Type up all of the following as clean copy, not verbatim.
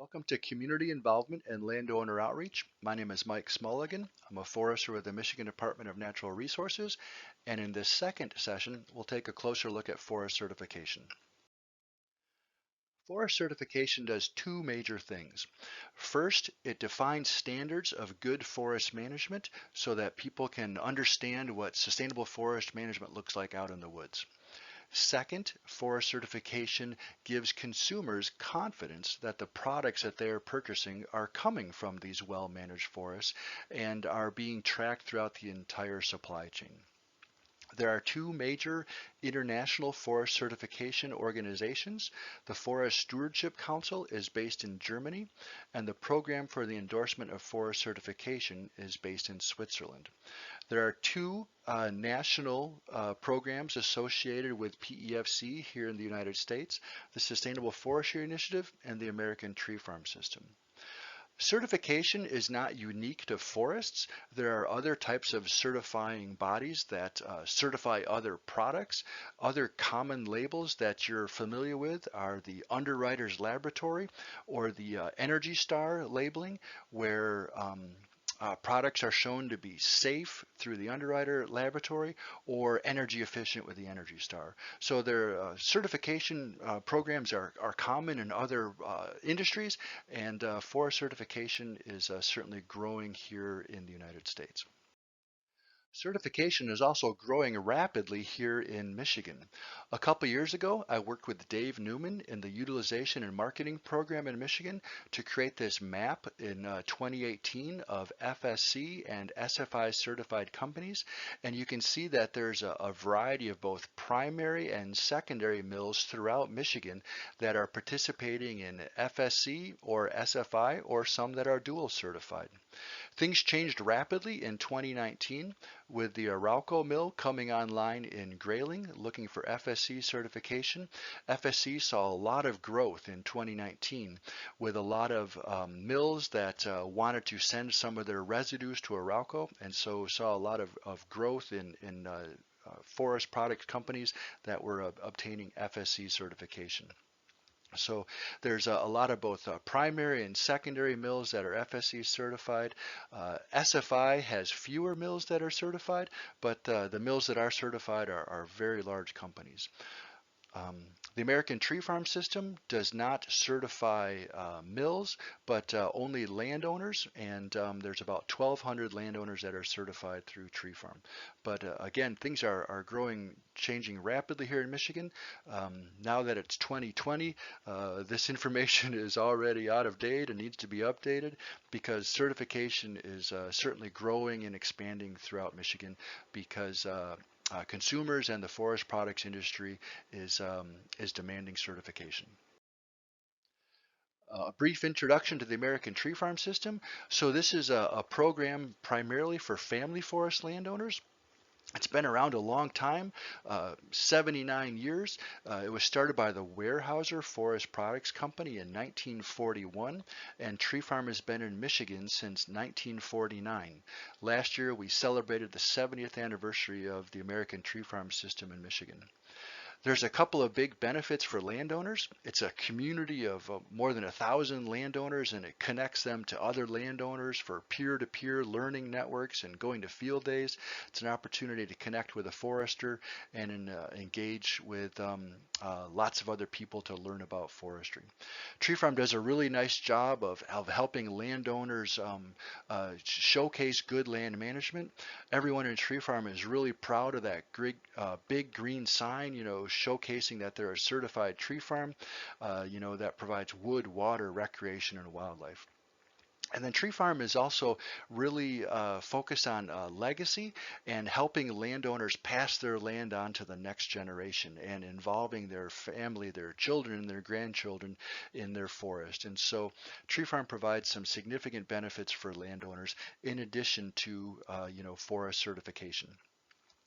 Welcome to Community Involvement and Landowner Outreach. My name is Mike Smulligan. I'm a forester with the Michigan Department of Natural Resources, and in this second session, we'll take a closer look at forest certification. Forest certification does two major things. First, it defines standards of good forest management so that people can understand what sustainable forest management looks like out in the woods. Second, forest certification gives consumers confidence that the products that they are purchasing are coming from these well-managed forests and are being tracked throughout the entire supply chain. There are two major international forest certification organizations. The Forest Stewardship Council is based in Germany, and the Program for the Endorsement of Forest Certification is based in Switzerland. There are two national programs associated with PEFC here in the United States, the Sustainable Forestry Initiative and the American Tree Farm System. Certification is not unique to forests. There are other types of certifying bodies that certify other products. Other common labels that you're familiar with are the Underwriters Laboratory or the Energy Star labeling, where products are shown to be safe through the Underwriter Laboratory or energy efficient with the Energy Star. So their certification programs are common in other industries, and forest certification is certainly growing here in the United States. Certification is also growing rapidly here in Michigan. A couple years ago, I worked with Dave Newman in the Utilization and Marketing Program in Michigan to create this map in 2018 of FSC and SFI certified companies. And you can see that there's a variety of both primary and secondary mills throughout Michigan that are participating in FSC or SFI, or some that are dual certified. Things changed rapidly in 2019 with the Arauco mill coming online in Grayling looking for FSC certification. FSC saw a lot of growth in 2019 with a lot of mills that wanted to send some of their residues to Arauco, and so saw a lot of growth in forest product companies that were obtaining FSC certification. So there's a lot of both primary and secondary mills that are FSC certified. SFI has fewer mills that are certified, but the mills that are certified are very large companies. The American Tree Farm System does not certify mills, but only landowners, and there's about 1,200 landowners that are certified through Tree Farm. But again, things are growing, changing rapidly here in Michigan. Now that it's 2020, this information is already out of date and needs to be updated because certification is certainly growing and expanding throughout Michigan because consumers and the forest products industry is demanding certification. A brief introduction to the American Tree Farm System. So this is a program primarily for family forest landowners. It's been around a long time, 79 years. It was started by the Weyerhaeuser Forest Products Company in 1941, and Tree Farm has been in Michigan since 1949. Last year, we celebrated the 70th anniversary of the American Tree Farm System in Michigan. There's a couple of big benefits for landowners. It's a community of more than 1,000 landowners, and it connects them to other landowners for peer-to-peer learning networks and going to field days. It's an opportunity to connect with a forester and engage with lots of other people to learn about forestry. Tree Farm does a really nice job of helping landowners showcase good land management. Everyone in Tree Farm is really proud of that big green sign, showcasing that they're a certified tree farm, that provides wood, water, recreation, and wildlife. And then Tree Farm is also really focused on legacy and helping landowners pass their land on to the next generation and involving their family, their children, and their grandchildren in their forest. And so Tree Farm provides some significant benefits for landowners in addition to, forest certification.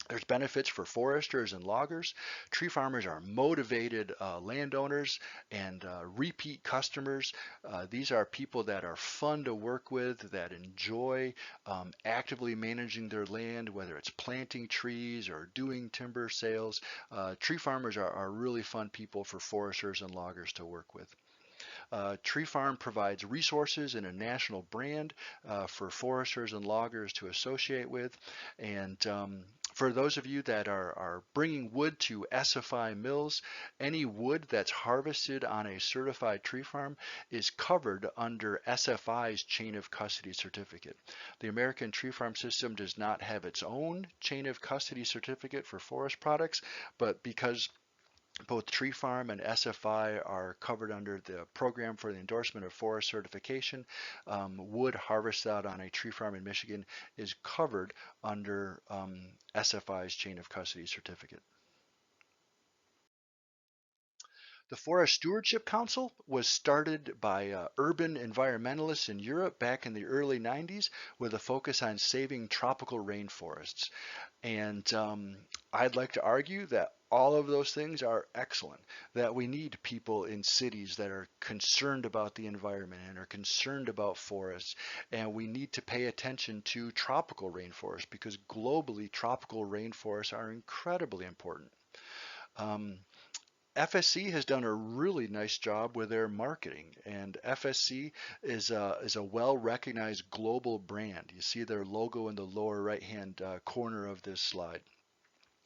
There's benefits for foresters and loggers. Tree farmers are motivated landowners and repeat customers. These are people that are fun to work with, that enjoy actively managing their land, whether it's planting trees or doing timber sales. Tree farmers are really fun people for foresters and loggers to work with. Tree Farm provides resources and a national brand for foresters and loggers to associate with. And for those of you that are bringing wood to SFI mills, any wood that's harvested on a certified tree farm is covered under SFI's chain of custody certificate. The American Tree Farm System does not have its own chain of custody certificate for forest products, but because both Tree Farm and SFI are covered under the program for the endorsement of forest certification, wood harvested out on a tree farm in Michigan is covered under SFI's chain of custody certificate. The Forest Stewardship Council was started by urban environmentalists in Europe back in the early 90s with a focus on saving tropical rainforests. And I'd like to argue that all of those things are excellent, that we need people in cities that are concerned about the environment and are concerned about forests, and we need to pay attention to tropical rainforests because globally tropical rainforests are incredibly important. Um, FSC has done a really nice job with their marketing, and FSC is a well-recognized global brand. You see their logo in the lower right-hand corner of this slide.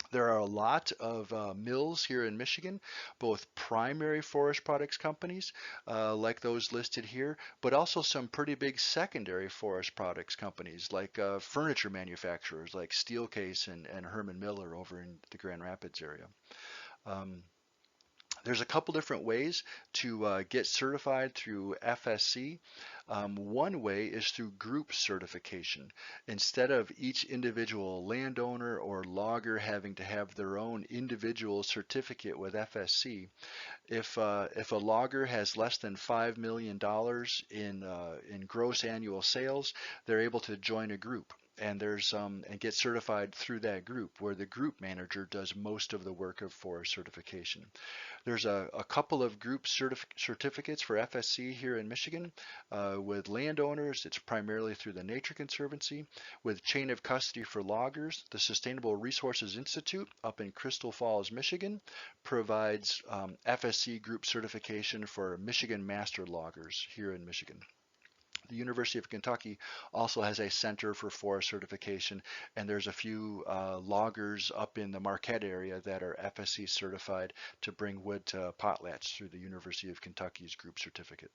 There are a lot of mills here in Michigan, both primary forest products companies like those listed here, but also some pretty big secondary forest products companies like furniture manufacturers like Steelcase and Herman Miller over in the Grand Rapids area. Um, there's a couple different ways to get certified through FSC. One way is through group certification. Instead of each individual landowner or logger having to have their own individual certificate with FSC, if a logger has less than $5 million in gross annual sales, they're able to join a group. And and get certified through that group, where the group manager does most of the work of forest certification. There's a couple of group certificates for FSC here in Michigan. With landowners, it's primarily through the Nature Conservancy. With chain of custody for loggers, the Sustainable Resources Institute up in Crystal Falls, Michigan, provides FSC group certification for Michigan master loggers here in Michigan. The University of Kentucky also has a center for forest certification, and there's a few loggers up in the Marquette area that are FSC certified to bring wood to potlatch through the University of Kentucky's group certificate.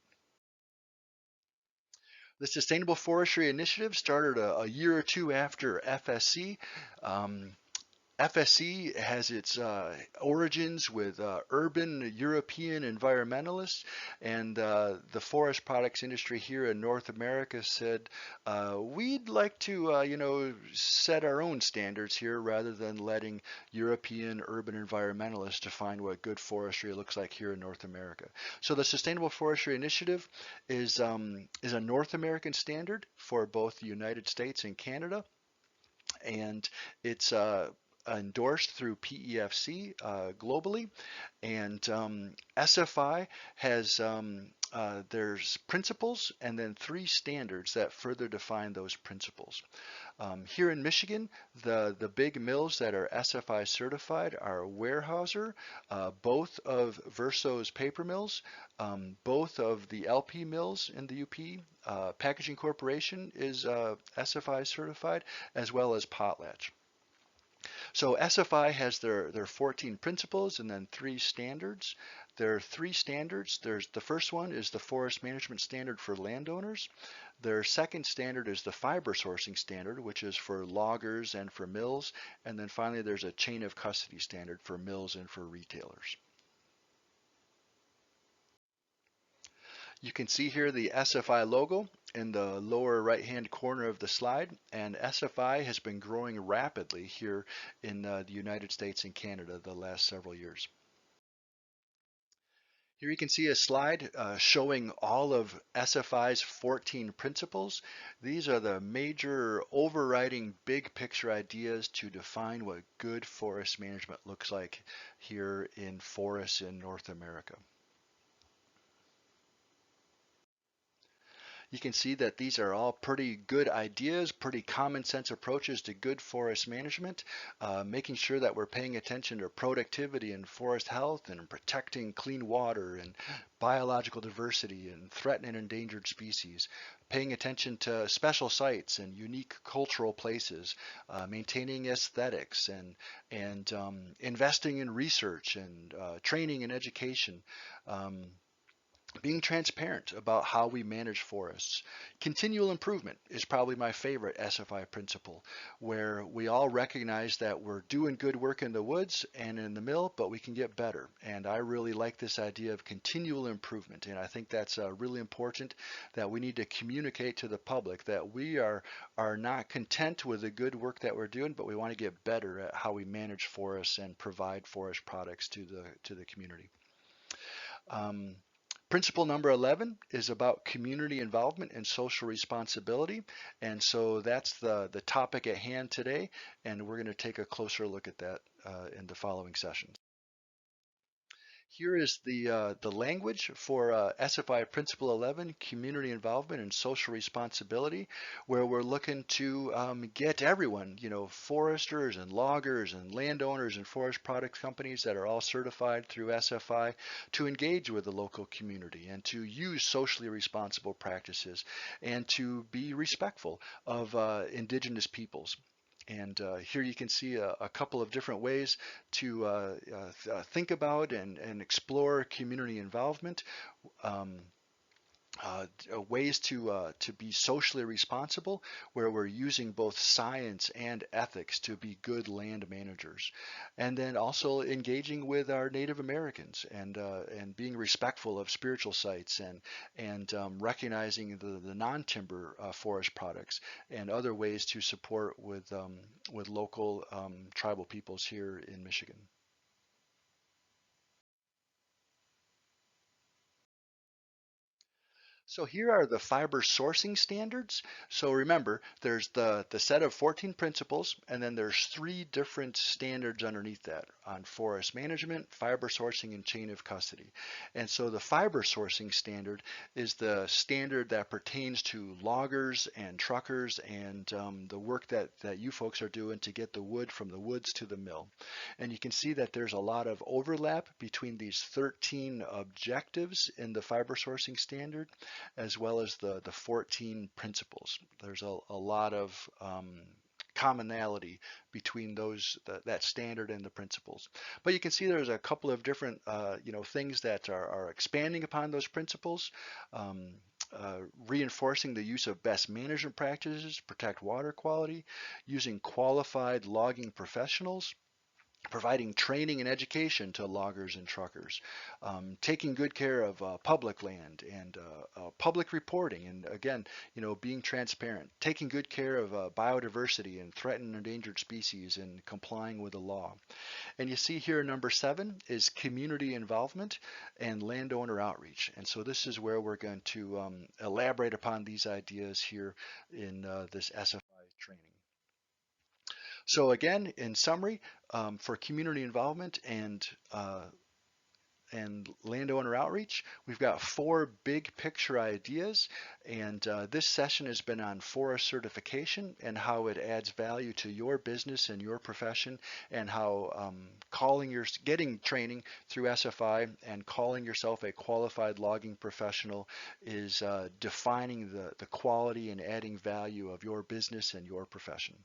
The Sustainable Forestry Initiative started a year or two after FSC. FSC has its origins with urban European environmentalists, and the forest products industry here in North America said, we'd like to, set our own standards here rather than letting European urban environmentalists define what good forestry looks like here in North America. So the Sustainable Forestry Initiative is a North American standard for both the United States and Canada, and it's endorsed through PEFC globally, and SFI has there's principles and then 3 standards that further define those principles. Here in Michigan, the big mills that are SFI certified are Weyerhaeuser, both of Verso's paper mills, both of the LP mills in the UP, Packaging Corporation is SFI certified, as well as Potlatch. So SFI has their 14 principles and then 3 standards. There are 3 standards. The first one is the Forest Management Standard for landowners. Their second standard is the Fiber Sourcing Standard, which is for loggers and for mills. And then finally, there's a Chain of Custody Standard for mills and for retailers. You can see here the SFI logo in the lower right-hand corner of the slide, and SFI has been growing rapidly here in the United States and Canada the last several years. Here you can see a slide showing all of SFI's 14 principles. These are the major overriding big picture ideas to define what good forest management looks like here in forests in North America. You can see that these are all pretty good ideas, pretty common sense approaches to good forest management, making sure that we're paying attention to productivity and forest health and protecting clean water and biological diversity and threatened and endangered species, paying attention to special sites and unique cultural places, maintaining aesthetics and investing in research and training and education. Um, Being transparent about how we manage forests. Continual improvement is probably my favorite SFI principle, where we all recognize that we're doing good work in the woods and in the mill, but we can get better. And I really like this idea of continual improvement. And I think that's really important, that we need to communicate to the public that we are not content with the good work that we're doing, but we want to get better at how we manage forests and provide forest products to the community. Um, Principle number 11 is about community involvement and social responsibility. And so that's the topic at hand today, and we're going to take a closer look at that in the following sessions. Here is the language for SFI Principle 11, Community Involvement and Social Responsibility, where we're looking to get everyone, foresters and loggers and landowners and forest products companies that are all certified through SFI to engage with the local community and to use socially responsible practices and to be respectful of indigenous peoples. And here you can see a couple of different ways to think about and explore community involvement, um, ways to be socially responsible, where we're using both science and ethics to be good land managers, and then also engaging with our Native Americans and being respectful of spiritual sites and recognizing the non-timber forest products and other ways to support with local tribal peoples here in Michigan. So here are the fiber sourcing standards. So remember, there's the set of 14 principles, and then there's three different standards underneath that on forest management, fiber sourcing, and chain of custody. And so the fiber sourcing standard is the standard that pertains to loggers and truckers and the work that you folks are doing to get the wood from the woods to the mill. And you can see that there's a lot of overlap between these 13 objectives in the fiber sourcing standard as well as the 14 principles. There's a lot of commonality between that standard and the principles. But you can see there's a couple of different things that are expanding upon those principles. Um, Reinforcing the use of best management practices, protect water quality, using qualified logging professionals, providing training and education to loggers and truckers, taking good care of public land and public reporting, and again, being transparent, taking good care of biodiversity and threatened and endangered species, and complying with the law. And you see here number 7 is community involvement and landowner outreach. And so this is where we're going to elaborate upon these ideas here in this SFI training. So again, in summary, for community involvement and landowner outreach, we've got 4 big picture ideas, and this session has been on forest certification and how it adds value to your business and your profession, and how getting training through SFI and calling yourself a qualified logging professional is defining the quality and adding value of your business and your profession.